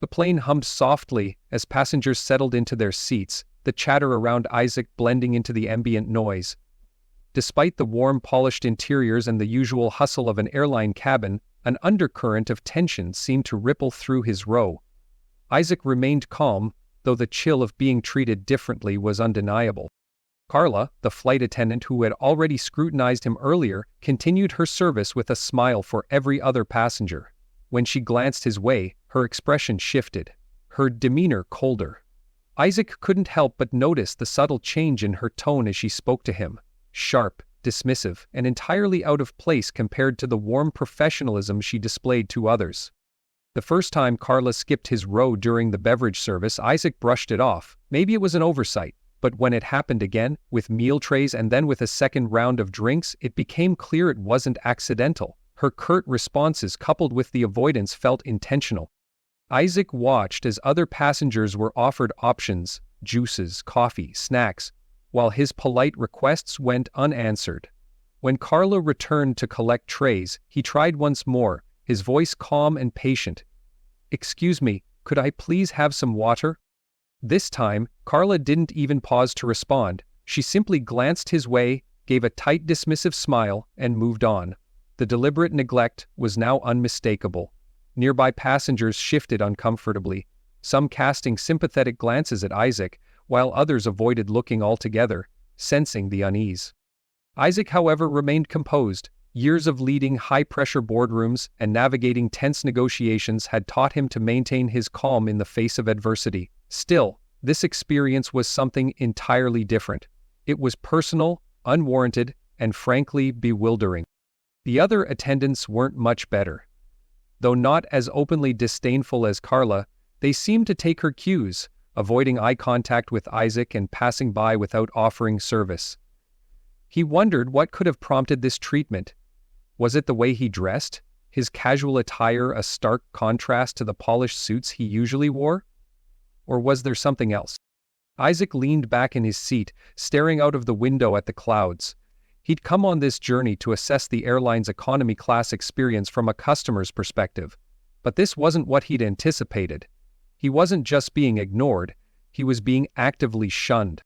The plane hummed softly as passengers settled into their seats, the chatter around Isaac blending into the ambient noise. Despite the warm, polished interiors and the usual hustle of an airline cabin, an undercurrent of tension seemed to ripple through his row. Isaac remained calm, though the chill of being treated differently was undeniable. Carla, the flight attendant who had already scrutinized him earlier, continued her service with a smile for every other passenger. When she glanced his way, her expression shifted, her demeanor colder. Isaac couldn't help but notice the subtle change in her tone as she spoke to him, sharp, dismissive, and entirely out of place compared to the warm professionalism she displayed to others. The first time Carla skipped his row during the beverage service, Isaac brushed it off. Maybe it was an oversight, but when it happened again, with meal trays and then with a second round of drinks, it became clear it wasn't accidental. Her curt responses coupled with the avoidance felt intentional. Isaac watched as other passengers were offered options, juices, coffee, snacks, while his polite requests went unanswered. When Carla returned to collect trays, he tried once more, his voice calm and patient. "Excuse me, could I please have some water?" This time, Carla didn't even pause to respond. She simply glanced his way, gave a tight dismissive smile, and moved on. The deliberate neglect was now unmistakable. Nearby passengers shifted uncomfortably, some casting sympathetic glances at Isaac, while others avoided looking altogether, sensing the unease. Isaac, however, remained composed. Years of leading high-pressure boardrooms and navigating tense negotiations had taught him to maintain his calm in the face of adversity. Still, this experience was something entirely different. It was personal, unwarranted, and frankly bewildering. The other attendants weren't much better. Though not as openly disdainful as Carla, they seemed to take her cues, avoiding eye contact with Isaac and passing by without offering service. He wondered what could have prompted this treatment. Was it the way he dressed, his casual attire a stark contrast to the polished suits he usually wore? Or was there something else? Isaac leaned back in his seat, staring out of the window at the clouds. He'd come on this journey to assess the airline's economy class experience from a customer's perspective. But this wasn't what he'd anticipated. He wasn't just being ignored, he was being actively shunned.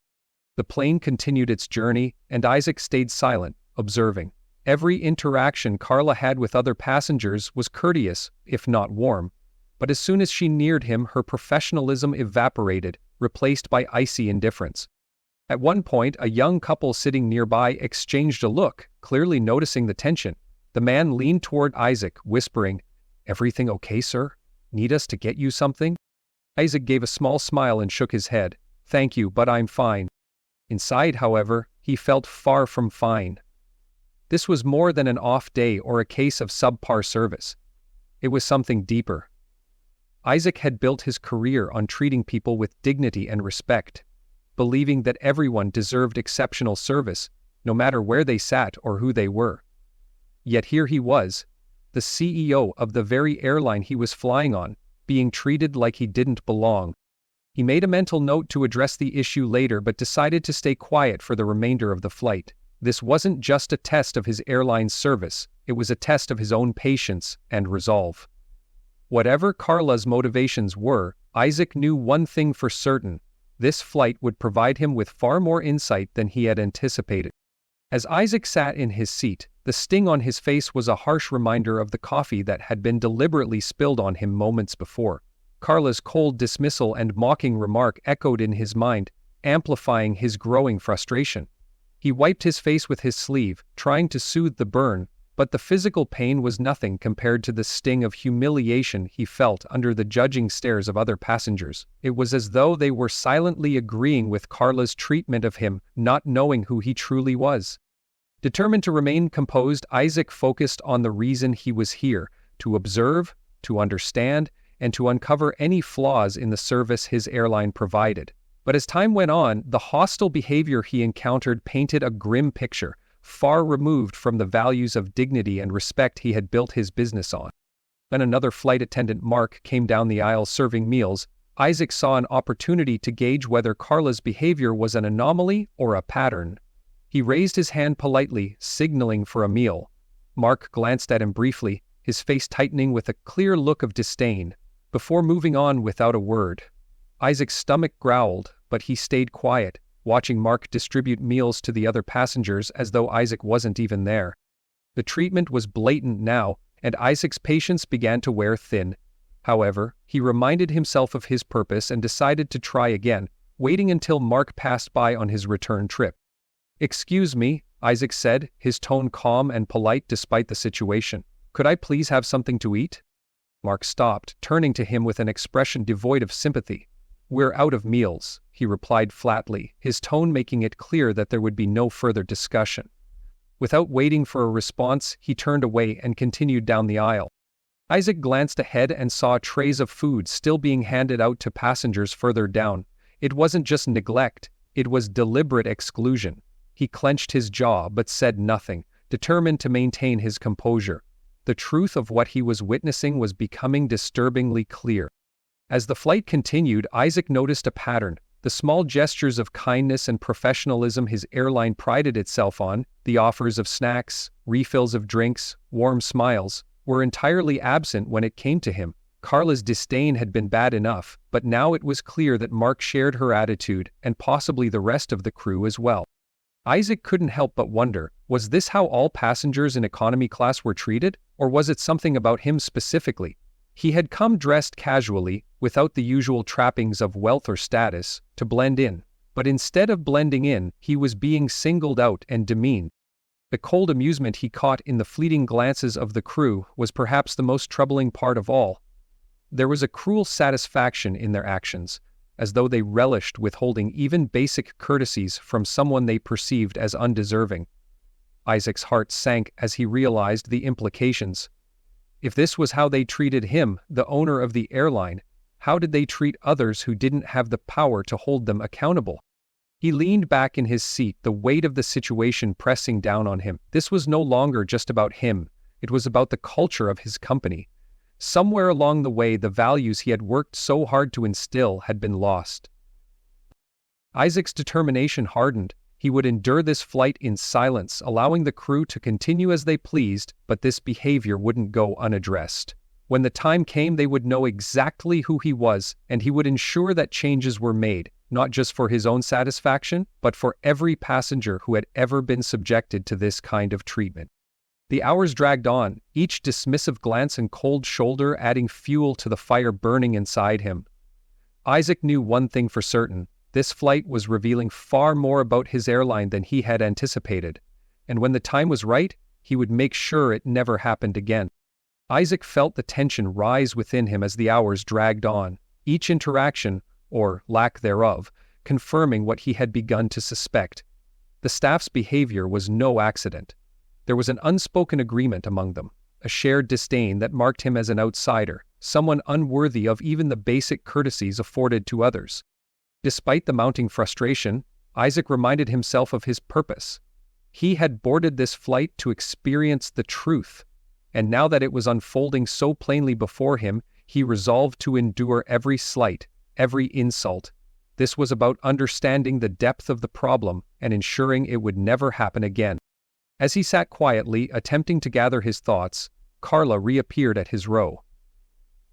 The plane continued its journey, and Isaac stayed silent, observing. Every interaction Carla had with other passengers was courteous, if not warm. But as soon as she neared him, her professionalism evaporated, replaced by icy indifference. At one point, a young couple sitting nearby exchanged a look, clearly noticing the tension. The man leaned toward Isaac, whispering, "Everything okay, sir? Need us to get you something?" Isaac gave a small smile and shook his head. "Thank you, but I'm fine." Inside, however, he felt far from fine. This was more than an off day or a case of subpar service. It was something deeper. Isaac had built his career on treating people with dignity and respect, believing that everyone deserved exceptional service, no matter where they sat or who they were. Yet here he was, the CEO of the very airline he was flying on, being treated like he didn't belong. He made a mental note to address the issue later but decided to stay quiet for the remainder of the flight. This wasn't just a test of his airline's service, it was a test of his own patience and resolve. Whatever Carla's motivations were, Isaac knew one thing for certain: this flight would provide him with far more insight than he had anticipated. As Isaac sat in his seat, the sting on his face was a harsh reminder of the coffee that had been deliberately spilled on him moments before. Carla's cold dismissal and mocking remark echoed in his mind, amplifying his growing frustration. He wiped his face with his sleeve, trying to soothe the burn, but the physical pain was nothing compared to the sting of humiliation he felt under the judging stares of other passengers. It was as though they were silently agreeing with Carla's treatment of him, not knowing who he truly was. Determined to remain composed, Isaac focused on the reason he was here: to observe, to understand, and to uncover any flaws in the service his airline provided. But as time went on, the hostile behavior he encountered painted a grim picture, far removed from the values of dignity and respect he had built his business on. When another flight attendant, Mark, came down the aisle serving meals, Isaac saw an opportunity to gauge whether Carla's behavior was an anomaly or a pattern. He raised his hand politely, signaling for a meal. Mark glanced at him briefly, his face tightening with a clear look of disdain. before moving on without a word. Isaac's stomach growled, but he stayed quiet, watching Mark distribute meals to the other passengers as though Isaac wasn't even there. The treatment was blatant now, and Isaac's patience began to wear thin. However, he reminded himself of his purpose and decided to try again, waiting until Mark passed by on his return trip. "Excuse me," Isaac said, his tone calm and polite despite the situation. "Could I please have something to eat?" Mark stopped, turning to him with an expression devoid of sympathy. "We're out of meals," he replied flatly, his tone making it clear that there would be no further discussion. Without waiting for a response, he turned away and continued down the aisle. Isaac glanced ahead and saw trays of food still being handed out to passengers further down. It wasn't just neglect, it was deliberate exclusion. He clenched his jaw but said nothing, determined to maintain his composure. The truth of what he was witnessing was becoming disturbingly clear. As the flight continued, Isaac noticed a pattern. The small gestures of kindness and professionalism his airline prided itself on, the offers of snacks, refills of drinks, warm smiles, were entirely absent when it came to him. Carla's disdain had been bad enough, but now it was clear that Mark shared her attitude, and possibly the rest of the crew as well. Isaac couldn't help but wonder, was this how all passengers in economy class were treated, or was it something about him specifically? He had come dressed casually, without the usual trappings of wealth or status, to blend in, but instead of blending in, he was being singled out and demeaned. The cold amusement he caught in the fleeting glances of the crew was perhaps the most troubling part of all. There was a cruel satisfaction in their actions, as though they relished withholding even basic courtesies from someone they perceived as undeserving. Isaac's heart sank as he realized the implications. If this was how they treated him, the owner of the airline, how did they treat others who didn't have the power to hold them accountable? He leaned back in his seat, the weight of the situation pressing down on him. This was no longer just about him, it was about the culture of his company. Somewhere along the way, the values he had worked so hard to instill had been lost. Isaac's determination hardened. He would endure this flight in silence, allowing the crew to continue as they pleased, but this behavior wouldn't go unaddressed. When the time came, they would know exactly who he was, and he would ensure that changes were made, not just for his own satisfaction, but for every passenger who had ever been subjected to this kind of treatment. The hours dragged on, each dismissive glance and cold shoulder adding fuel to the fire burning inside him. Isaac knew one thing for certain. This flight was revealing far more about his airline than he had anticipated, and when the time was right, he would make sure it never happened again. Isaac felt the tension rise within him as the hours dragged on, each interaction, or lack thereof, confirming what he had begun to suspect. The staff's behavior was no accident. There was an unspoken agreement among them, a shared disdain that marked him as an outsider, someone unworthy of even the basic courtesies afforded to others. Despite the mounting frustration, Isaac reminded himself of his purpose. He had boarded this flight to experience the truth, and now that it was unfolding so plainly before him, he resolved to endure every slight, every insult. This was about understanding the depth of the problem and ensuring it would never happen again. As he sat quietly, attempting to gather his thoughts, Carla reappeared at his row.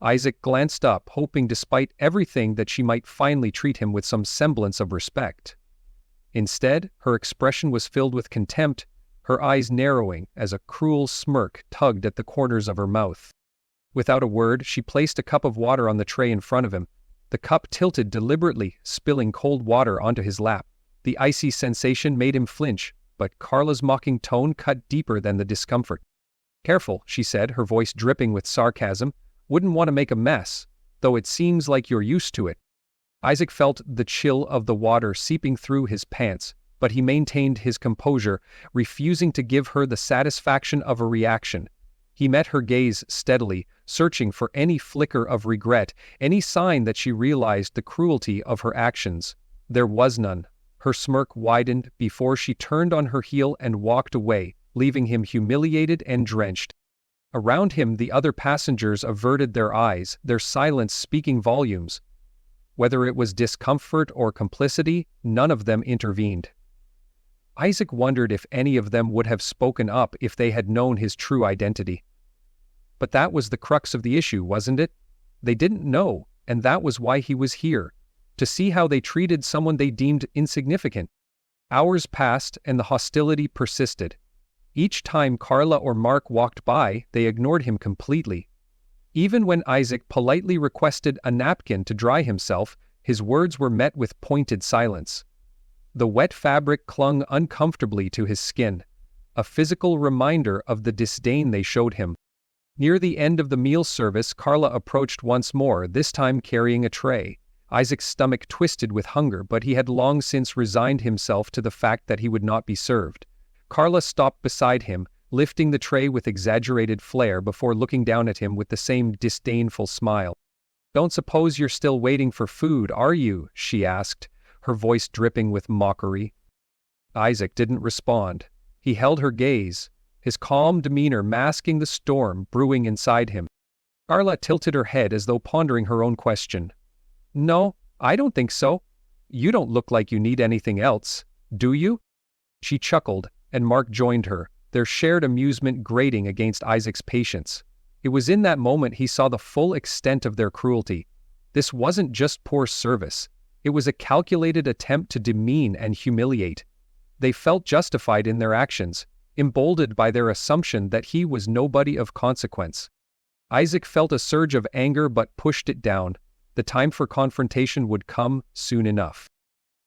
Isaac glanced up, hoping despite everything that she might finally treat him with some semblance of respect. Instead, her expression was filled with contempt, her eyes narrowing as a cruel smirk tugged at the corners of her mouth. Without a word, she placed a cup of water on the tray in front of him. The cup tilted deliberately, spilling cold water onto his lap. The icy sensation made him flinch, but Carla's mocking tone cut deeper than the discomfort. "Careful," she said, her voice dripping with sarcasm. "Wouldn't want to make a mess, though it seems like you're used to it." Isaac felt the chill of the water seeping through his pants, but he maintained his composure, refusing to give her the satisfaction of a reaction. He met her gaze steadily, searching for any flicker of regret, any sign that she realized the cruelty of her actions. There was none. Her smirk widened before she turned on her heel and walked away, leaving him humiliated and drenched. Around him, the other passengers averted their eyes, their silence speaking volumes. Whether it was discomfort or complicity, none of them intervened. Isaac wondered if any of them would have spoken up if they had known his true identity. But that was the crux of the issue, wasn't it? They didn't know, and that was why he was here. To see how they treated someone they deemed insignificant. Hours passed and the hostility persisted. Each time Carla or Mark walked by, they ignored him completely. Even when Isaac politely requested a napkin to dry himself, his words were met with pointed silence. The wet fabric clung uncomfortably to his skin, a physical reminder of the disdain they showed him. Near the end of the meal service, Carla approached once more, this time carrying a tray. Isaac's stomach twisted with hunger, but he had long since resigned himself to the fact that he would not be served. Carla stopped beside him, lifting the tray with exaggerated flair before looking down at him with the same disdainful smile. "Don't suppose you're still waiting for food, are you?" she asked, her voice dripping with mockery. Isaac didn't respond. He held her gaze, his calm demeanor masking the storm brewing inside him. Carla tilted her head as though pondering her own question. "No, I don't think so. You don't look like you need anything else, do you?" She chuckled, and Mark joined her, their shared amusement grating against Isaac's patience. It was in that moment he saw the full extent of their cruelty. This wasn't just poor service. It was a calculated attempt to demean and humiliate. They felt justified in their actions, emboldened by their assumption that he was nobody of consequence. Isaac felt a surge of anger but pushed it down. The time for confrontation would come soon enough.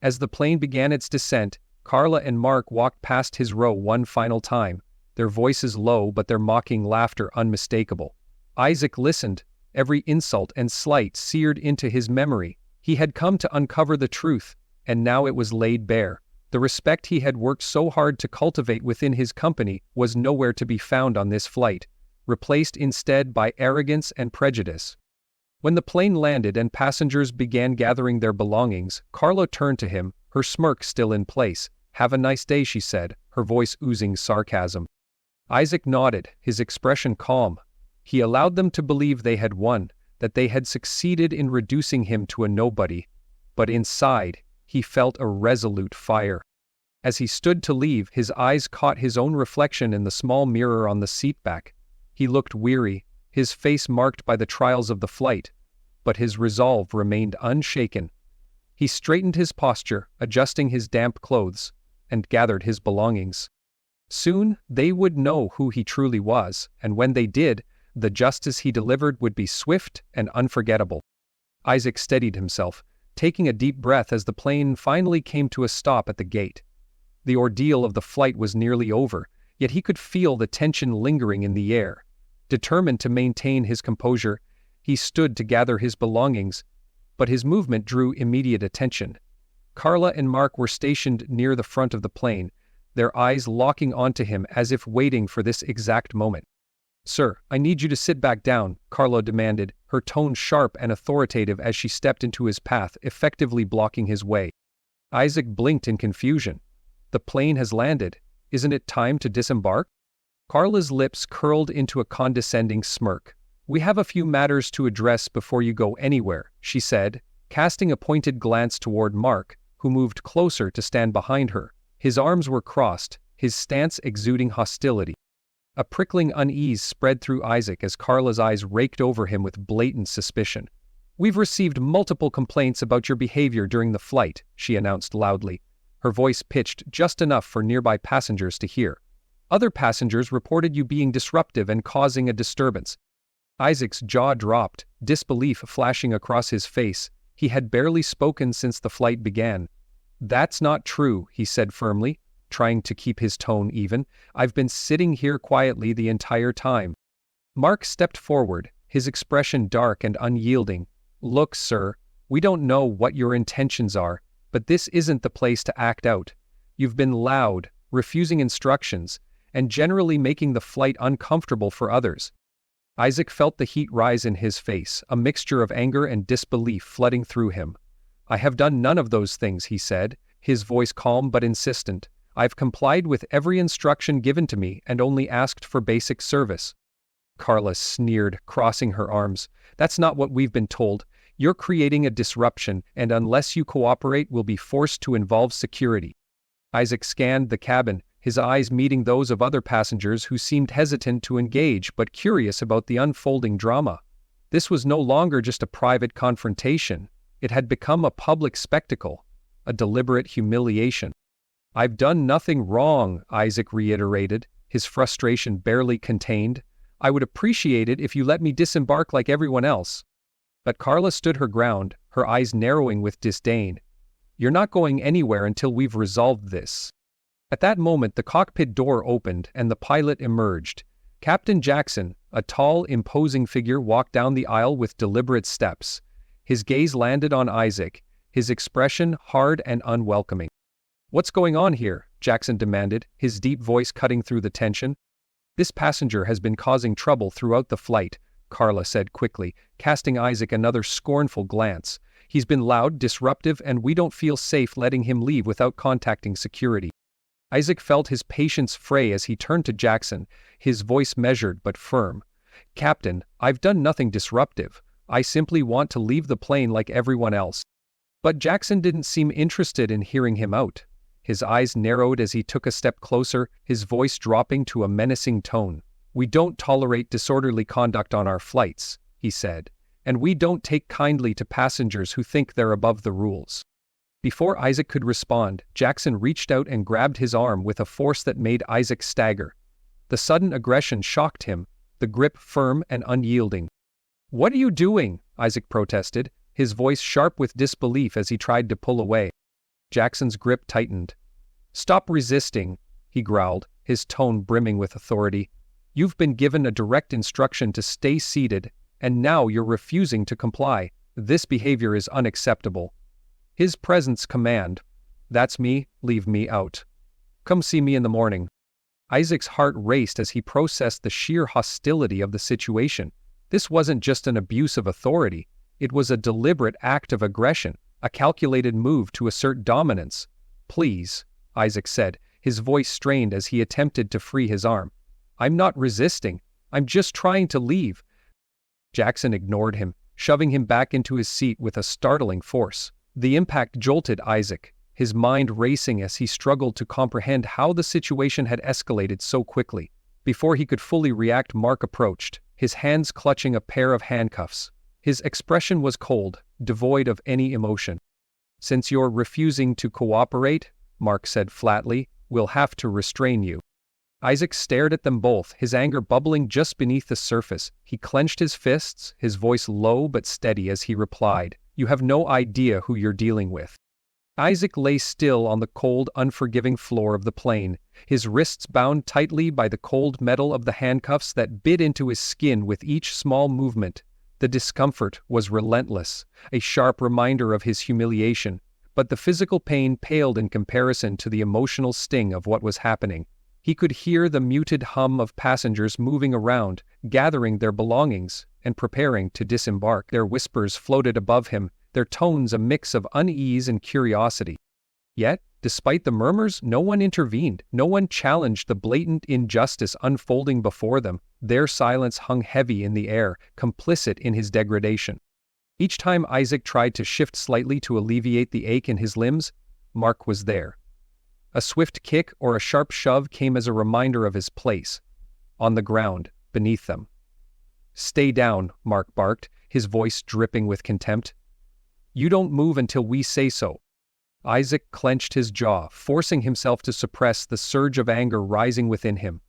As the plane began its descent, Carla and Mark walked past his row one final time, their voices low but their mocking laughter unmistakable. Isaac listened, every insult and slight seared into his memory. He had come to uncover the truth, and now it was laid bare. The respect he had worked so hard to cultivate within his company was nowhere to be found on this flight, replaced instead by arrogance and prejudice. When the plane landed and passengers began gathering their belongings, Carla turned to him, her smirk still in place. "Have a nice day," she said, her voice oozing sarcasm. Isaac nodded, his expression calm. He allowed them to believe they had won, that they had succeeded in reducing him to a nobody. But inside, he felt a resolute fire. As he stood to leave, his eyes caught his own reflection in the small mirror on the seat back. He looked weary, his face marked by the trials of the flight, but his resolve remained unshaken. He straightened his posture, adjusting his damp clothes, and gathered his belongings. Soon, they would know who he truly was, and when they did, the justice he delivered would be swift and unforgettable. Isaac steadied himself, taking a deep breath as the plane finally came to a stop at the gate. The ordeal of the flight was nearly over, yet he could feel the tension lingering in the air. Determined to maintain his composure, he stood to gather his belongings, but his movement drew immediate attention. Carla and Mark were stationed near the front of the plane, their eyes locking onto him as if waiting for this exact moment. "Sir, I need you to sit back down," Carla demanded, her tone sharp and authoritative as she stepped into his path, effectively blocking his way. Isaac blinked in confusion. "The plane has landed. Isn't it time to disembark?" Carla's lips curled into a condescending smirk. "We have a few matters to address before you go anywhere," she said, casting a pointed glance toward Mark, who moved closer to stand behind her. His arms were crossed, his stance exuding hostility. A prickling unease spread through Isaac as Carla's eyes raked over him with blatant suspicion. "We've received multiple complaints about your behavior during the flight," she announced loudly, her voice pitched just enough for nearby passengers to hear. "Other passengers reported you being disruptive and causing a disturbance." Isaac's jaw dropped, disbelief flashing across his face. He had barely spoken since the flight began. "That's not true," he said firmly, trying to keep his tone even. "I've been sitting here quietly the entire time." Mark stepped forward, his expression dark and unyielding. "Look, sir, we don't know what your intentions are, but this isn't the place to act out. You've been loud, refusing instructions, and generally making the flight uncomfortable for others." Isaac felt the heat rise in his face, a mixture of anger and disbelief flooding through him. "I have done none of those things," he said, his voice calm but insistent. "I've complied with every instruction given to me and only asked for basic service." Carla sneered, crossing her arms. "That's not what we've been told. You're creating a disruption, and unless you cooperate, we'll be forced to involve security." Isaac scanned the cabin, his eyes meeting those of other passengers who seemed hesitant to engage but curious about the unfolding drama. This was no longer just a private confrontation. It had become a public spectacle, a deliberate humiliation. "I've done nothing wrong," Isaac reiterated, his frustration barely contained. "I would appreciate it if you let me disembark like everyone else." But Carla stood her ground, her eyes narrowing with disdain. "You're not going anywhere until we've resolved this." At that moment the cockpit door opened and the pilot emerged. Captain Jackson, a tall, imposing figure, walked down the aisle with deliberate steps. His gaze landed on Isaac, his expression hard and unwelcoming. "What's going on here?" Jackson demanded, his deep voice cutting through the tension. "This passenger has been causing trouble throughout the flight," Carla said quickly, casting Isaac another scornful glance. "He's been loud, disruptive, and we don't feel safe letting him leave without contacting security." Isaac felt his patience fray as he turned to Jackson, his voice measured but firm. "Captain, I've done nothing disruptive. I simply want to leave the plane like everyone else." But Jackson didn't seem interested in hearing him out. His eyes narrowed as he took a step closer, his voice dropping to a menacing tone. "We don't tolerate disorderly conduct on our flights," he said, "and we don't take kindly to passengers who think they're above the rules." Before Isaac could respond, Jackson reached out and grabbed his arm with a force that made Isaac stagger. The sudden aggression shocked him, the grip firm and unyielding. "What are you doing?" Isaac protested, his voice sharp with disbelief as he tried to pull away. Jackson's grip tightened. "Stop resisting," he growled, his tone brimming with authority. "You've been given a direct instruction to stay seated, and now you're refusing to comply. This behavior is unacceptable." His presence command. "That's me, leave me out. Come see me in the morning." Isaac's heart raced as he processed the sheer hostility of the situation. This wasn't just an abuse of authority, it was a deliberate act of aggression, a calculated move to assert dominance. "Please," Isaac said, his voice strained as he attempted to free his arm. "I'm not resisting, I'm just trying to leave." Jackson ignored him, shoving him back into his seat with a startling force. The impact jolted Isaac, his mind racing as he struggled to comprehend how the situation had escalated so quickly. Before he could fully react, Mark approached, his hands clutching a pair of handcuffs. His expression was cold, devoid of any emotion. "Since you're refusing to cooperate," Mark said flatly, "we'll have to restrain you." Isaac stared at them both, his anger bubbling just beneath the surface. He clenched his fists, his voice low but steady as he replied, "You have no idea who you're dealing with." Isaac lay still on the cold, unforgiving floor of the plane, his wrists bound tightly by the cold metal of the handcuffs that bit into his skin with each small movement. The discomfort was relentless, a sharp reminder of his humiliation, but the physical pain paled in comparison to the emotional sting of what was happening. He could hear the muted hum of passengers moving around, gathering their belongings, and preparing to disembark. Their whispers floated above him, their tones a mix of unease and curiosity. Yet, despite the murmurs, no one intervened, no one challenged the blatant injustice unfolding before them. Their silence hung heavy in the air, complicit in his degradation. Each time Isaac tried to shift slightly to alleviate the ache in his limbs, Mark was there. A swift kick or a sharp shove came as a reminder of his place, on the ground, beneath them. "Stay down," Mark barked, his voice dripping with contempt. "You don't move until we say so." Isaac clenched his jaw, forcing himself to suppress the surge of anger rising within him.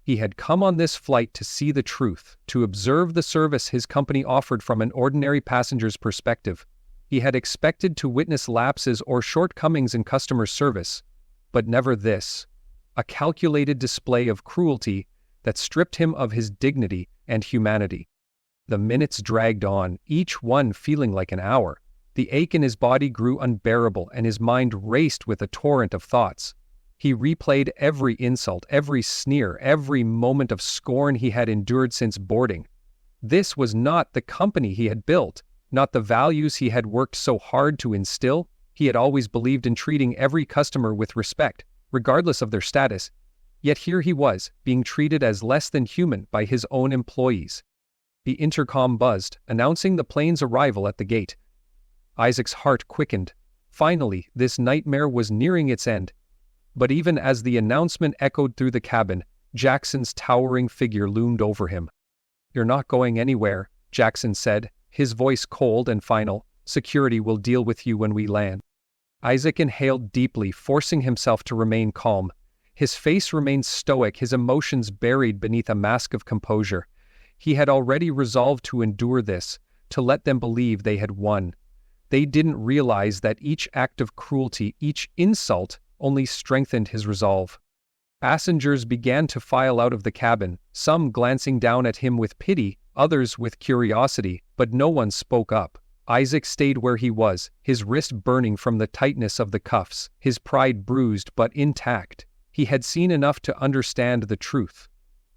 He had come on this flight to see the truth, to observe the service his company offered from an ordinary passenger's perspective. He had expected to witness lapses or shortcomings in customer service, but never this, a calculated display of cruelty that stripped him of his dignity and humanity. The minutes dragged on, each one feeling like an hour. The ache in his body grew unbearable and his mind raced with a torrent of thoughts. He replayed every insult, every sneer, every moment of scorn he had endured since boarding. This was not the company he had built, not the values he had worked so hard to instill. He had always believed in treating every customer with respect, regardless of their status. Yet here he was, being treated as less than human by his own employees. The intercom buzzed, announcing the plane's arrival at the gate. Isaac's heart quickened. Finally, this nightmare was nearing its end. But even as the announcement echoed through the cabin, Jackson's towering figure loomed over him. "You're not going anywhere," Jackson said, his voice cold and final. "Security will deal with you when we land." Isaac inhaled deeply, forcing himself to remain calm. His face remained stoic, his emotions buried beneath a mask of composure. He had already resolved to endure this, to let them believe they had won. They didn't realize that each act of cruelty, each insult, only strengthened his resolve. Passengers began to file out of the cabin, some glancing down at him with pity, others with curiosity, but no one spoke up. Isaac stayed where he was, his wrist burning from the tightness of the cuffs, his pride bruised but intact. He had seen enough to understand the truth.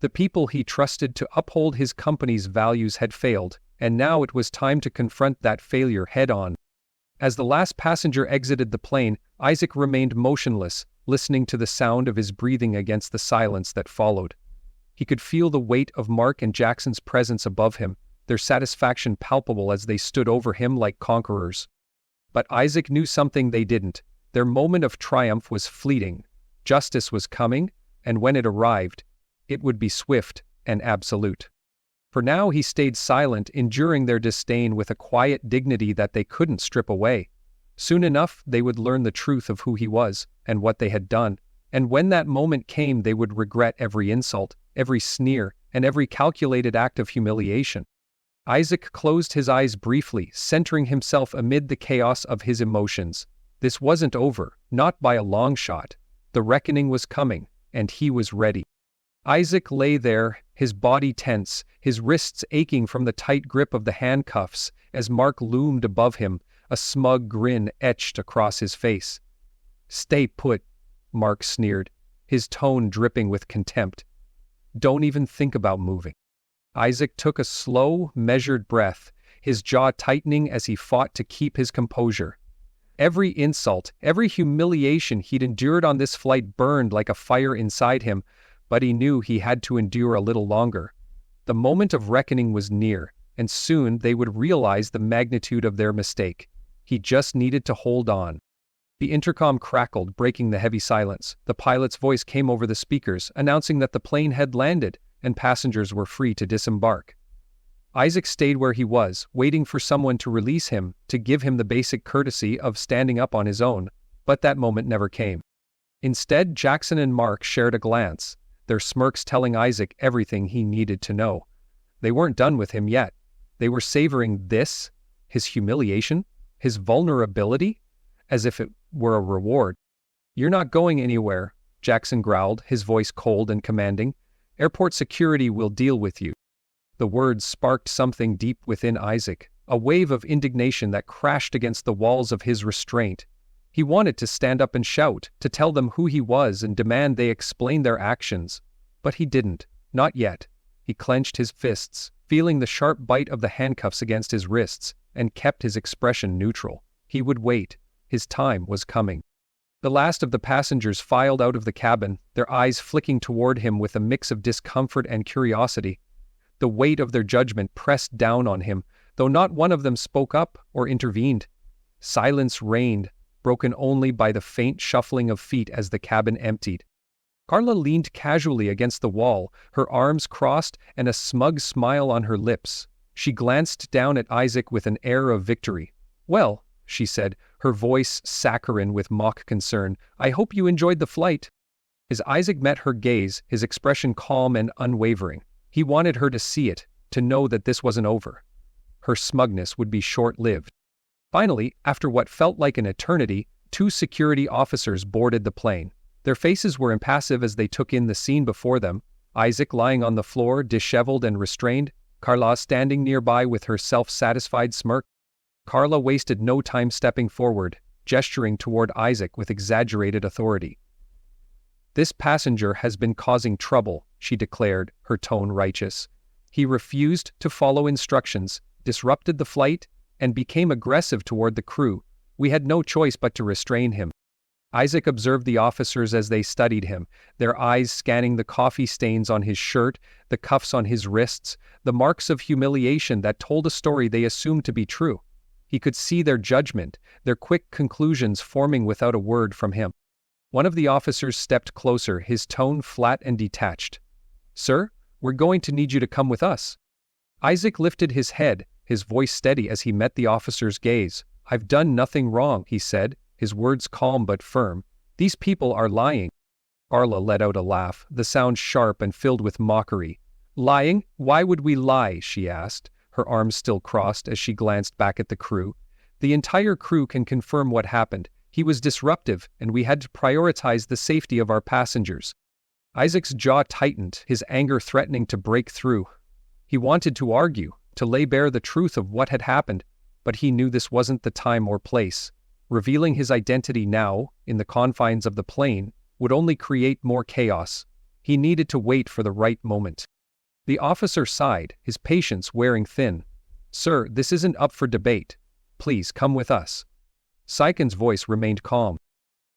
The people he trusted to uphold his company's values had failed, and now it was time to confront that failure head-on. As the last passenger exited the plane, Isaac remained motionless, listening to the sound of his breathing against the silence that followed. He could feel the weight of Mark and Jackson's presence above him, their satisfaction palpable as they stood over him like conquerors. But Isaac knew something they didn't. Their moment of triumph was fleeting. Justice was coming, and when it arrived, it would be swift and absolute. For now he stayed silent, enduring their disdain with a quiet dignity that they couldn't strip away. Soon enough they would learn the truth of who he was, and what they had done, and when that moment came they would regret every insult, every sneer, and every calculated act of humiliation. Isaac closed his eyes briefly, centering himself amid the chaos of his emotions. This wasn't over, not by a long shot. The reckoning was coming, and he was ready. Isaac lay there, his body tense, his wrists aching from the tight grip of the handcuffs, as Mark loomed above him, a smug grin etched across his face. "Stay put," Mark sneered, his tone dripping with contempt. "Don't even think about moving." Isaac took a slow, measured breath, his jaw tightening as he fought to keep his composure. Every insult, every humiliation he'd endured on this flight burned like a fire inside him, but he knew he had to endure a little longer. The moment of reckoning was near, and soon they would realize the magnitude of their mistake. He just needed to hold on. The intercom crackled, breaking the heavy silence. The pilot's voice came over the speakers, announcing that the plane had landed, and passengers were free to disembark. Isaac stayed where he was, waiting for someone to release him, to give him the basic courtesy of standing up on his own, but that moment never came. Instead, Jackson and Mark shared a glance, their smirks telling Isaac everything he needed to know. They weren't done with him yet. They were savoring this, his humiliation, his vulnerability, as if it were a reward. "You're not going anywhere," Jackson growled, his voice cold and commanding. "Airport security will deal with you." The words sparked something deep within Isaac, a wave of indignation that crashed against the walls of his restraint. He wanted to stand up and shout, to tell them who he was and demand they explain their actions. But he didn't, not yet. He clenched his fists, feeling the sharp bite of the handcuffs against his wrists, and kept his expression neutral. He would wait. His time was coming. The last of the passengers filed out of the cabin, their eyes flicking toward him with a mix of discomfort and curiosity. The weight of their judgment pressed down on him, though not one of them spoke up or intervened. Silence reigned, broken only by the faint shuffling of feet as the cabin emptied. Carla leaned casually against the wall, her arms crossed and a smug smile on her lips. She glanced down at Isaac with an air of victory. "Well," she said, her voice saccharine with mock concern, "I hope you enjoyed the flight." As Isaac met her gaze, his expression calm and unwavering. He wanted her to see it, to know that this wasn't over. Her smugness would be short-lived. Finally, after what felt like an eternity, 2 security officers boarded the plane. Their faces were impassive as they took in the scene before them, Isaac lying on the floor, disheveled and restrained, Carla standing nearby with her self-satisfied smirk. Carla wasted no time stepping forward, gesturing toward Isaac with exaggerated authority. "This passenger has been causing trouble," she declared, her tone righteous. "He refused to follow instructions, disrupted the flight, and became aggressive toward the crew. We had no choice but to restrain him." Isaac observed the officers as they studied him, their eyes scanning the coffee stains on his shirt, the cuffs on his wrists, the marks of humiliation that told a story they assumed to be true. He could see their judgment, their quick conclusions forming without a word from him. One of the officers stepped closer, his tone flat and detached. "Sir, we're going to need you to come with us." Isaac lifted his head, his voice steady as he met the officer's gaze. "I've done nothing wrong," he said, his words calm but firm. "These people are lying." Carla let out a laugh, the sound sharp and filled with mockery. "Lying? Why would we lie?" she asked, her arms still crossed as she glanced back at the crew. "The entire crew can confirm what happened. He was disruptive, and we had to prioritize the safety of our passengers." Isaac's jaw tightened, his anger threatening to break through. He wanted to argue, to lay bare the truth of what had happened, but he knew this wasn't the time or place. Revealing his identity now, in the confines of the plane, would only create more chaos. He needed to wait for the right moment. The officer sighed, his patience wearing thin. "Sir, this isn't up for debate. Please come with us." Sykin's voice remained calm.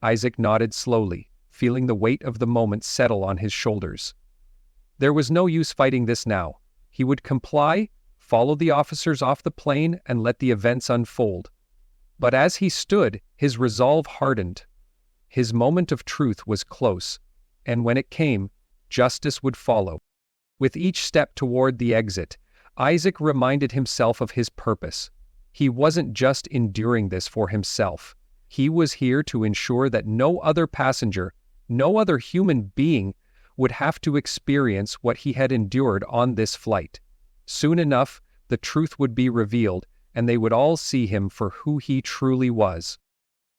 Isaac nodded slowly, feeling the weight of the moment settle on his shoulders. There was no use fighting this now. He would comply, follow the officers off the plane, and let the events unfold. But as he stood, his resolve hardened. His moment of truth was close, and when it came, justice would follow. With each step toward the exit, Isaac reminded himself of his purpose. He wasn't just enduring this for himself. He was here to ensure that no other passenger, no other human being, would have to experience what he had endured on this flight. Soon enough, the truth would be revealed, and they would all see him for who he truly was.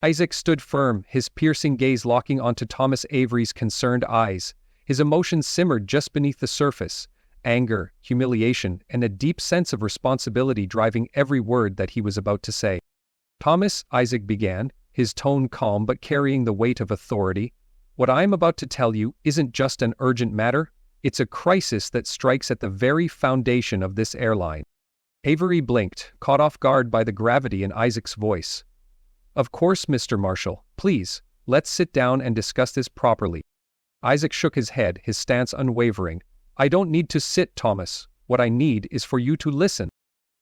Isaac stood firm, his piercing gaze locking onto Thomas Avery's concerned eyes. His emotions simmered just beneath the surface, anger, humiliation, and a deep sense of responsibility driving every word that he was about to say. "Thomas," Isaac began, his tone calm but carrying the weight of authority, "what I'm about to tell you isn't just an urgent matter, it's a crisis that strikes at the very foundation of this airline." Avery blinked, caught off guard by the gravity in Isaac's voice. "Of course, Mr. Marshall. Please, let's sit down and discuss this properly." Isaac shook his head, his stance unwavering. "I don't need to sit, Thomas. What I need is for you to listen."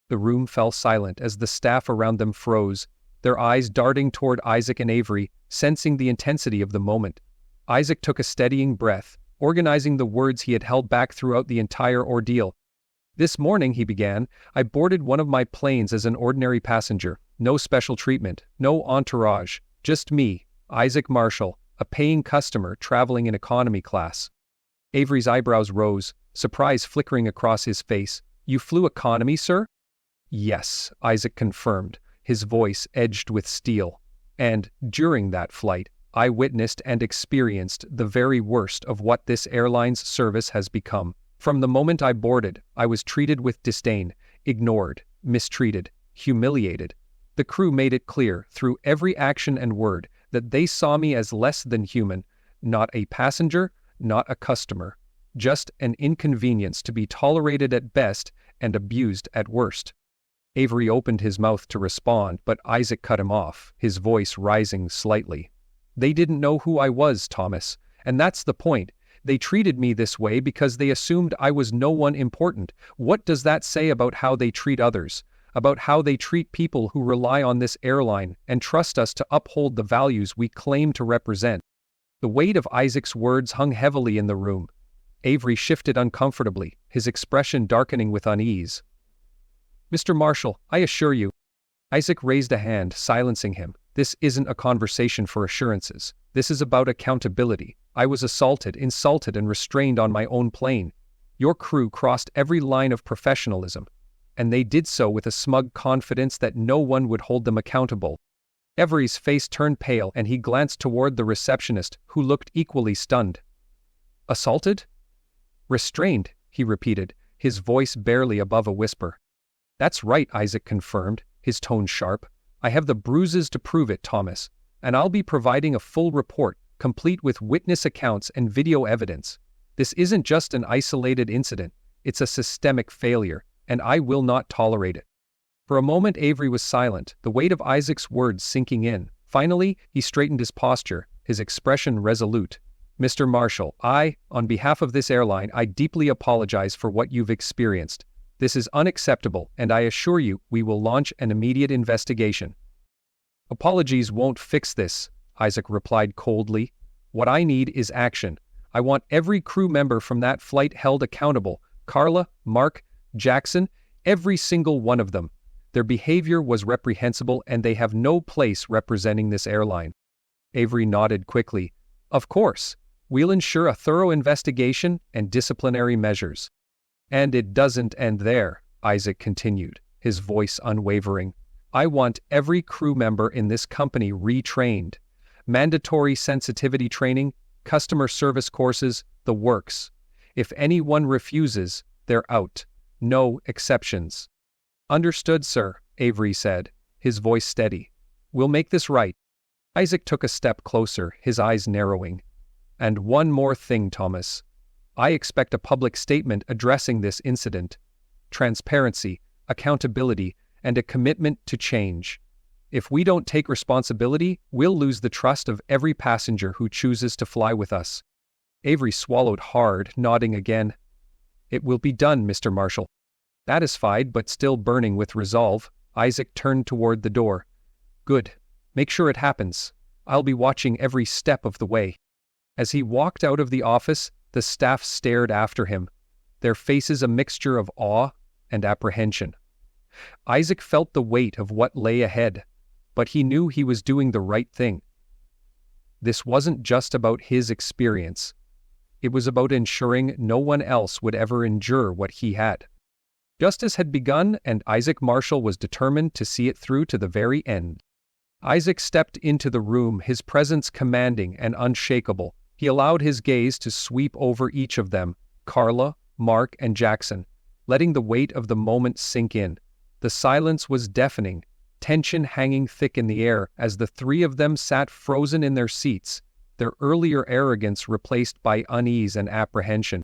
The room fell silent as the staff around them froze, their eyes darting toward Isaac and Avery, sensing the intensity of the moment. Isaac took a steadying breath, organizing the words he had held back throughout the entire ordeal. "This morning," he began, "I boarded one of my planes as an ordinary passenger. No special treatment, no entourage, just me, Isaac Marshall, a paying customer traveling in economy class." Avery's eyebrows rose, surprise flickering across his face. "You flew economy, sir?" "Yes," Isaac confirmed, his voice edged with steel. "And, during that flight, I witnessed and experienced the very worst of what this airline's service has become. From the moment I boarded, I was treated with disdain, ignored, mistreated, humiliated. The crew made it clear, through every action and word, that they saw me as less than human, not a passenger, not a customer, just an inconvenience to be tolerated at best and abused at worst." Avery opened his mouth to respond, but Isaac cut him off, his voice rising slightly. "They didn't know who I was, Thomas, and that's the point. They treated me this way because they assumed I was no one important. What does that say about how they treat others? About how they treat people who rely on this airline and trust us to uphold the values we claim to represent?" The weight of Isaac's words hung heavily in the room. Avery shifted uncomfortably, his expression darkening with unease. "Mr. Marshall, I assure you." Isaac raised a hand, silencing him. "This isn't a conversation for assurances. This is about accountability. I was assaulted, insulted, and restrained on my own plane. Your crew crossed every line of professionalism, and they did so with a smug confidence that no one would hold them accountable." Avery's face turned pale and he glanced toward the receptionist, who looked equally stunned. "Assaulted? Restrained," he repeated, his voice barely above a whisper. "That's right," Isaac confirmed, his tone sharp. "I have the bruises to prove it, Thomas, and I'll be providing a full report, complete with witness accounts and video evidence. This isn't just an isolated incident, it's a systemic failure, and I will not tolerate it." For a moment Avery was silent, the weight of Isaac's words sinking in. Finally, he straightened his posture, his expression resolute. "Mr. Marshall, on behalf of this airline, I deeply apologize for what you've experienced. This is unacceptable, and I assure you we will launch an immediate investigation." "Apologies won't fix this," Isaac replied coldly. "What I need is action. I want every crew member from that flight held accountable. Carla, Mark, Jackson, Every single one of them. Their behavior was reprehensible and they have no place representing this airline. Avery nodded quickly. Of course. We'll ensure a thorough investigation and disciplinary measures. And it doesn't end there, Isaac continued, his voice unwavering. I want every crew member in this company retrained. Mandatory sensitivity training, customer service courses, the works. If anyone refuses, they're out. No exceptions. Understood, sir, Avery said, his voice steady. We'll make this right. Isaac took a step closer, his eyes narrowing. And one more thing, Thomas. I expect a public statement addressing this incident. Transparency, accountability, and a commitment to change. If we don't take responsibility, we'll lose the trust of every passenger who chooses to fly with us. Avery swallowed hard, nodding again. It will be done, Mr. Marshall. Satisfied but still burning with resolve, Isaac turned toward the door. Good. Make sure it happens. I'll be watching every step of the way. As he walked out of the office, the staff stared after him, their faces a mixture of awe and apprehension. Isaac felt the weight of what lay ahead, but he knew he was doing the right thing. This wasn't just about his experience. It was about ensuring no one else would ever endure what he had. Justice had begun, and Isaac Marshall was determined to see it through to the very end. Isaac stepped into the room, his presence commanding and unshakable. He allowed his gaze to sweep over each of them, Carla, Mark, and Jackson, letting the weight of the moment sink in. The silence was deafening, tension hanging thick in the air as the three of them sat frozen in their seats, their earlier arrogance replaced by unease and apprehension.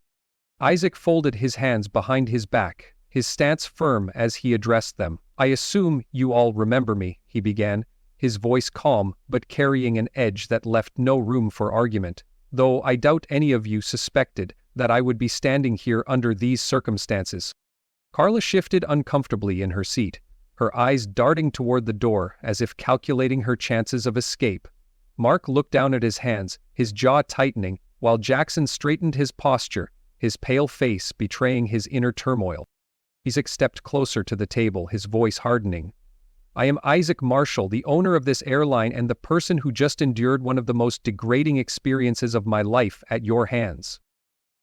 Isaac folded his hands behind his back, his stance firm as he addressed them. I assume you all remember me, he began, his voice calm but carrying an edge that left no room for argument, though I doubt any of you suspected that I would be standing here under these circumstances. Carla shifted uncomfortably in her seat, her eyes darting toward the door as if calculating her chances of escape. Mark looked down at his hands, his jaw tightening, while Jackson straightened his posture, his pale face betraying his inner turmoil. Isaac stepped closer to the table, his voice hardening. I am Isaac Marshall, the owner of this airline and the person who just endured one of the most degrading experiences of my life at your hands.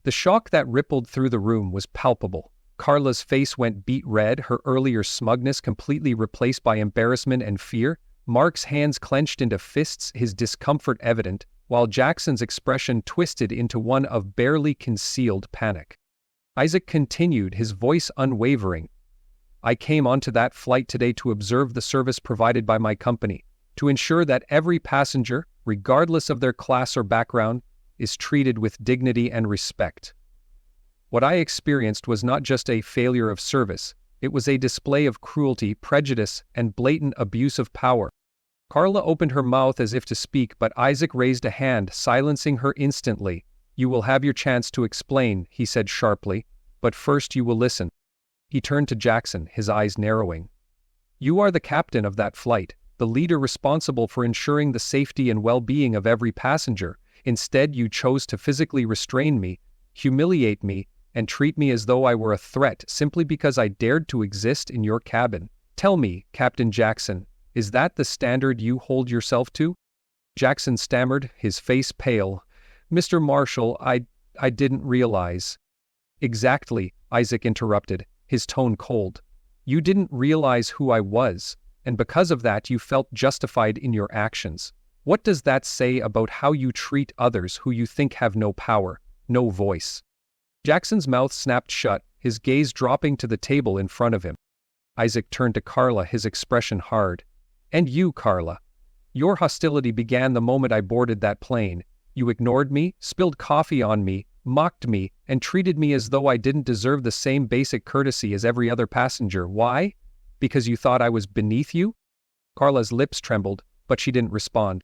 The shock that rippled through the room was palpable. Carla's face went beet red, her earlier smugness completely replaced by embarrassment and fear. Mark's hands clenched into fists, his discomfort evident, while Jackson's expression twisted into one of barely concealed panic. Isaac continued, his voice unwavering. I came onto that flight today to observe the service provided by my company, to ensure that every passenger, regardless of their class or background, is treated with dignity and respect. What I experienced was not just a failure of service, it was a display of cruelty, prejudice, and blatant abuse of power. Carla opened her mouth as if to speak, but Isaac raised a hand, silencing her instantly. You will have your chance to explain, he said sharply, but first you will listen. He turned to Jackson, his eyes narrowing. You are the captain of that flight, the leader responsible for ensuring the safety and well-being of every passenger. Instead, you chose to physically restrain me, humiliate me, and treat me as though I were a threat simply because I dared to exist in your cabin. Tell me, Captain Jackson, is that the standard you hold yourself to? Jackson stammered, his face pale. Mr. Marshall, I didn't realize. Exactly, Isaac interrupted, his tone cold. You didn't realize who I was, and because of that you felt justified in your actions. What does that say about how you treat others who you think have no power, no voice? Jackson's mouth snapped shut, his gaze dropping to the table in front of him. Isaac turned to Carla, his expression hard. And you, Carla. Your hostility began the moment I boarded that plane. You ignored me, spilled coffee on me, mocked me, and treated me as though I didn't deserve the same basic courtesy as every other passenger. Why? Because you thought I was beneath you? Carla's lips trembled, but she didn't respond.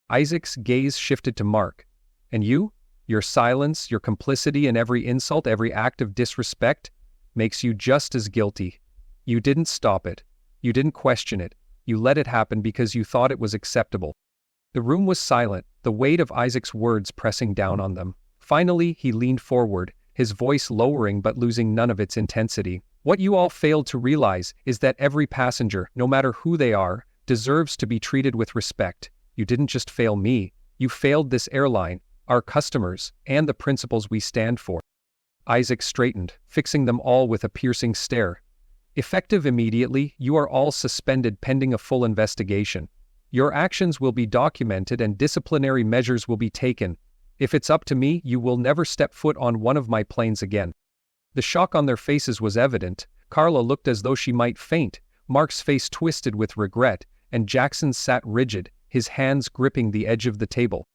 Isaac's gaze shifted to Mark. And you? Your silence, your complicity in every insult, every act of disrespect, makes you just as guilty. You didn't stop it. You didn't question it. You let it happen because you thought it was acceptable. The room was silent, the weight of Isaac's words pressing down on them. Finally, he leaned forward, his voice lowering but losing none of its intensity. "What you all failed to realize is that every passenger, no matter who they are, deserves to be treated with respect. You didn't just fail me, you failed this airline, our customers, and the principles we stand for." Isaac straightened, fixing them all with a piercing stare. "Effective immediately, you are all suspended pending a full investigation. Your actions will be documented and disciplinary measures will be taken. If it's up to me, you will never step foot on one of my planes again." The shock on their faces was evident. Carla looked as though she might faint, Mark's face twisted with regret, and Jackson sat rigid, his hands gripping the edge of the table.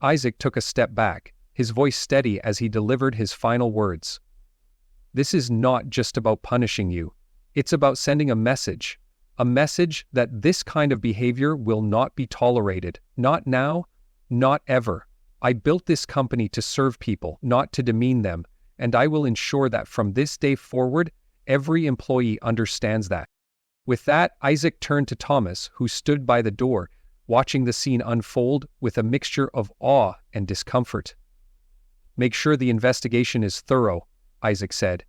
Isaac took a step back, his voice steady as he delivered his final words. "This is not just about punishing you. It's about sending a message that this kind of behavior will not be tolerated. Not now, not ever. I built this company to serve people, not to demean them, and I will ensure that from this day forward, every employee understands that." With that, Isaac turned to Thomas, who stood by the door, watching the scene unfold with a mixture of awe and discomfort. "Make sure the investigation is thorough," Isaac said,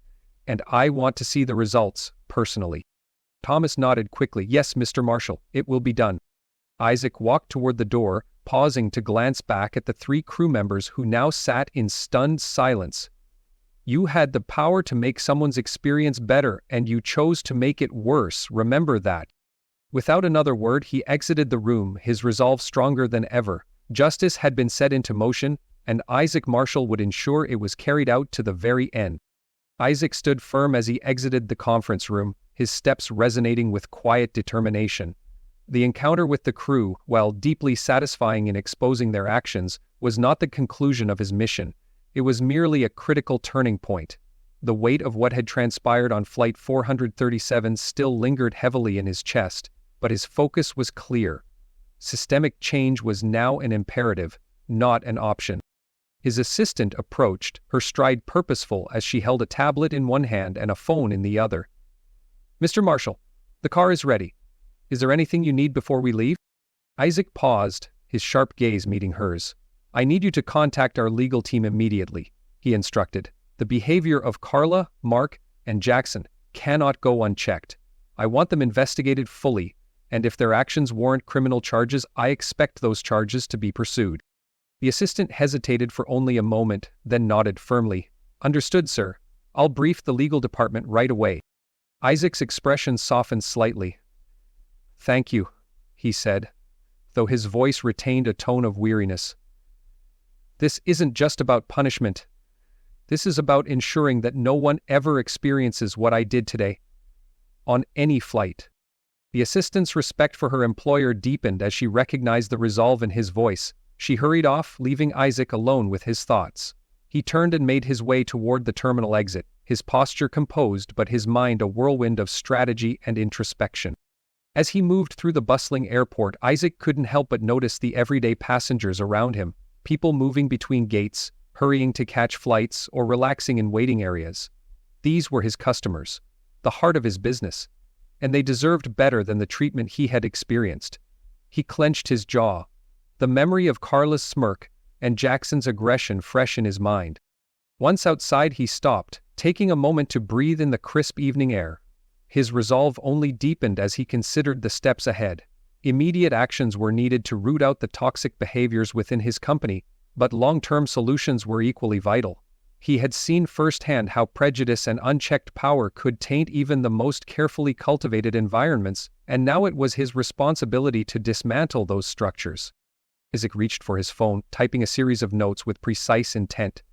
"and I want to see the results, personally." Thomas nodded quickly. "Yes, Mr. Marshall, it will be done." Isaac walked toward the door, pausing to glance back at the 3 crew members who now sat in stunned silence. "You had the power to make someone's experience better, and you chose to make it worse. Remember that." Without another word, he exited the room, his resolve stronger than ever. Justice had been set into motion, and Isaac Marshall would ensure it was carried out to the very end. Isaac stood firm as he exited the conference room, his steps resonating with quiet determination. The encounter with the crew, while deeply satisfying in exposing their actions, was not the conclusion of his mission. It was merely a critical turning point. The weight of what had transpired on Flight 437 still lingered heavily in his chest, but his focus was clear. Systemic change was now an imperative, not an option. His assistant approached, her stride purposeful as she held a tablet in one hand and a phone in the other. "Mr. Marshall, the car is ready. Is there anything you need before we leave?" Isaac paused, his sharp gaze meeting hers. "I need you to contact our legal team immediately," he instructed. "The behavior of Carla, Mark, and Jackson cannot go unchecked. I want them investigated fully, and if their actions warrant criminal charges, I expect those charges to be pursued." The assistant hesitated for only a moment, then nodded firmly. "Understood, sir. I'll brief the legal department right away." Isaac's expression softened slightly. "Thank you," he said, though his voice retained a tone of weariness. "This isn't just about punishment. This is about ensuring that no one ever experiences what I did today. On any flight." The assistant's respect for her employer deepened as she recognized the resolve in his voice. She hurried off, leaving Isaac alone with his thoughts. He turned and made his way toward the terminal exit, his posture composed but his mind a whirlwind of strategy and introspection. As he moved through the bustling airport, Isaac couldn't help but notice the everyday passengers around him, people moving between gates, hurrying to catch flights, or relaxing in waiting areas. These were his customers, the heart of his business, and they deserved better than the treatment he had experienced. He clenched his jaw, the memory of Carla's smirk and Jackson's aggression fresh in his mind. Once outside, he stopped, taking a moment to breathe in the crisp evening air. His resolve only deepened as he considered the steps ahead. Immediate actions were needed to root out the toxic behaviors within his company, but long-term solutions were equally vital. He had seen firsthand how prejudice and unchecked power could taint even the most carefully cultivated environments, and now it was his responsibility to dismantle those structures. Isaac reached for his phone, typing a series of notes with precise intent.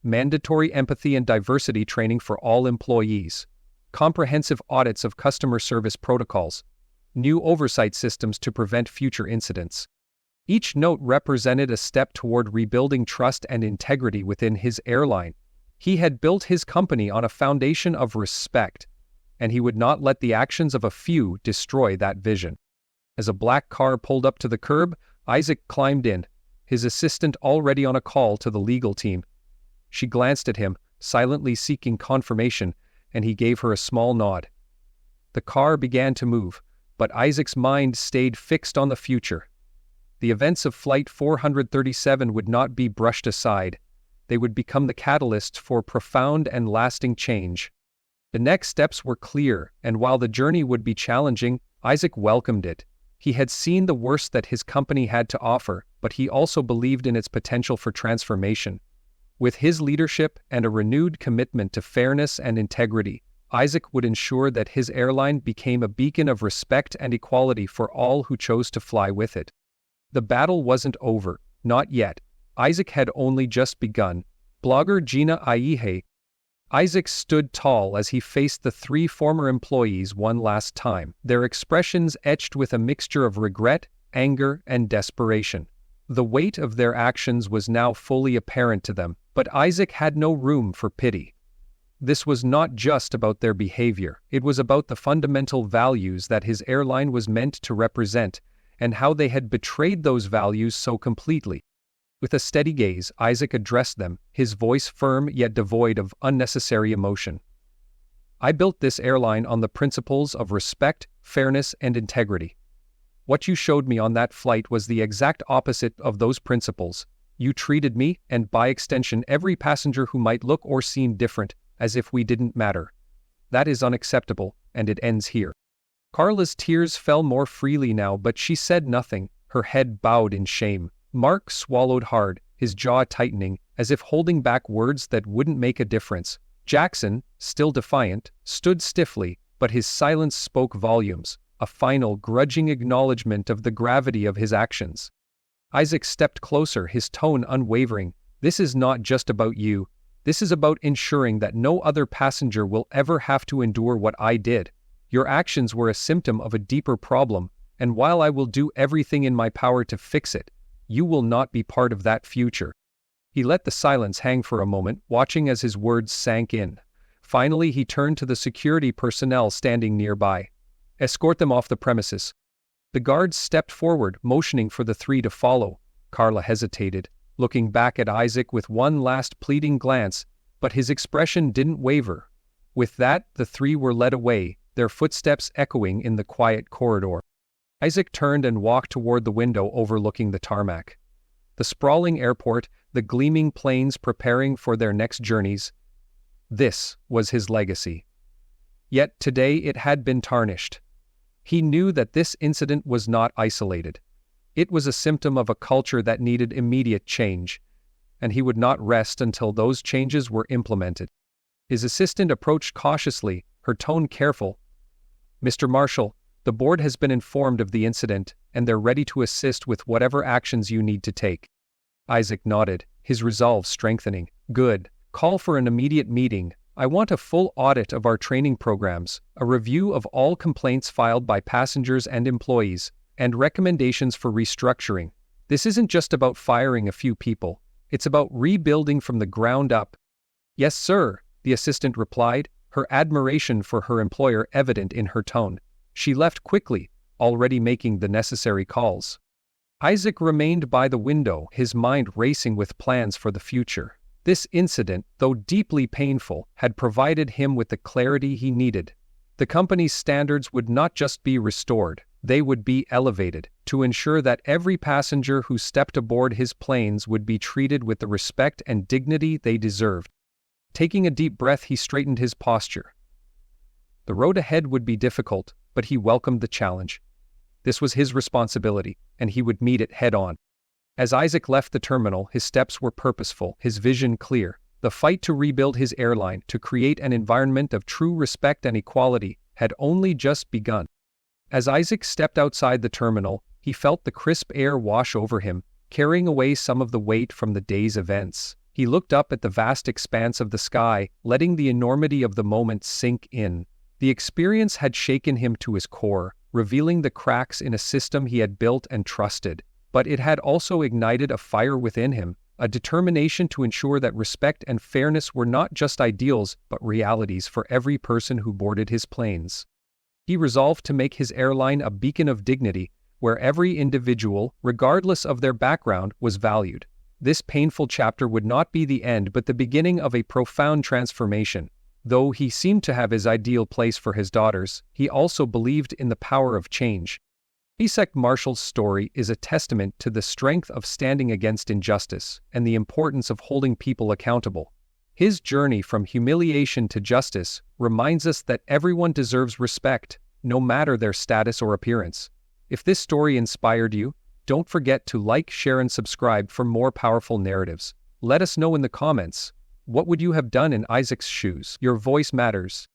Mandatory empathy and diversity training for all employees. Comprehensive audits of customer service protocols. New oversight systems to prevent future incidents. Each note represented a step toward rebuilding trust and integrity within his airline. He had built his company on a foundation of respect, and he would not let the actions of a few destroy that vision. As a black car pulled up to the curb, Isaac climbed in, his assistant already on a call to the legal team. She glanced at him, silently seeking confirmation, and he gave her a small nod. The car began to move, but Isaac's mind stayed fixed on the future. The events of Flight 437 would not be brushed aside. they would become the catalysts for profound and lasting change. The next steps were clear, and while the journey would be challenging, Isaac welcomed it. He had seen the worst that his company had to offer, but he also believed in its potential for transformation. With his leadership and a renewed commitment to fairness and integrity, Isaac would ensure that his airline became a beacon of respect and equality for all who chose to fly with it. The battle wasn't over, not yet. Isaac had only just begun. Blogger Gina Aihe. Isaac stood tall as he faced the three former employees one last time, their expressions etched with a mixture of regret, anger, and desperation. The weight of their actions was now fully apparent to them, but Isaac had no room for pity. This was not just about their behavior, it was about the fundamental values that his airline was meant to represent, and how they had betrayed those values so completely. With a steady gaze, Isaac addressed them, his voice firm yet devoid of unnecessary emotion. I built this airline on the principles of respect, fairness, and integrity. What you showed me on that flight was the exact opposite of those principles. You treated me, and by extension every passenger who might look or seem different, as if we didn't matter. That is unacceptable, and it ends here. Carla's tears fell more freely now, but she said nothing, her head bowed in shame. Mark swallowed hard, his jaw tightening, as if holding back words that wouldn't make a difference. Jackson, still defiant, stood stiffly, but his silence spoke volumes, a final, grudging acknowledgement of the gravity of his actions. Isaac stepped closer, his tone unwavering. This is not just about you. This is about ensuring that no other passenger will ever have to endure what I did. Your actions were a symptom of a deeper problem, and while I will do everything in my power to fix it, you will not be part of that future. He let the silence hang for a moment, watching as his words sank in. Finally, he turned to the security personnel standing nearby. Escort them off the premises. The guards stepped forward, motioning for the three to follow. Carla hesitated, looking back at Isaac with one last pleading glance, but his expression didn't waver. With that, the three were led away, their footsteps echoing in the quiet corridor. Isaac turned and walked toward the window overlooking the tarmac. The sprawling airport, the gleaming planes preparing for their next journeys. This was his legacy. Yet today it had been tarnished. He knew that this incident was not isolated. It was a symptom of a culture that needed immediate change, and he would not rest until those changes were implemented. His assistant approached cautiously, her tone careful. Mr. Marshall, the board has been informed of the incident, and they're ready to assist with whatever actions you need to take. Isaac nodded, his resolve strengthening. Good. Call for an immediate meeting. I want a full audit of our training programs, a review of all complaints filed by passengers and employees, and recommendations for restructuring. This isn't just about firing a few people. It's about rebuilding from the ground up. Yes, sir, the assistant replied, her admiration for her employer evident in her tone. She left quickly, already making the necessary calls. Isaac remained by the window, his mind racing with plans for the future. This incident, though deeply painful, had provided him with the clarity he needed. The company's standards would not just be restored, they would be elevated, to ensure that every passenger who stepped aboard his planes would be treated with the respect and dignity they deserved. Taking a deep breath, he straightened his posture. The road ahead would be difficult, but he welcomed the challenge. This was his responsibility, and he would meet it head-on. As Isaac left the terminal, his steps were purposeful, his vision clear. The fight to rebuild his airline, to create an environment of true respect and equality, had only just begun. As Isaac stepped outside the terminal, he felt the crisp air wash over him, carrying away some of the weight from the day's events. He looked up at the vast expanse of the sky, letting the enormity of the moment sink in. The experience had shaken him to his core, revealing the cracks in a system he had built and trusted. But it had also ignited a fire within him, a determination to ensure that respect and fairness were not just ideals but realities for every person who boarded his planes. He resolved to make his airline a beacon of dignity, where every individual, regardless of their background, was valued. This painful chapter would not be the end but the beginning of a profound transformation. Though he seemed to have his ideal place for his daughters, he also believed in the power of change. Isaac Marshall's story is a testament to the strength of standing against injustice and the importance of holding people accountable. His journey from humiliation to justice reminds us that everyone deserves respect, no matter their status or appearance. If this story inspired you, don't forget to like, share, and subscribe for more powerful narratives. Let us know in the comments, what would you have done in Isaac's shoes? Your voice matters.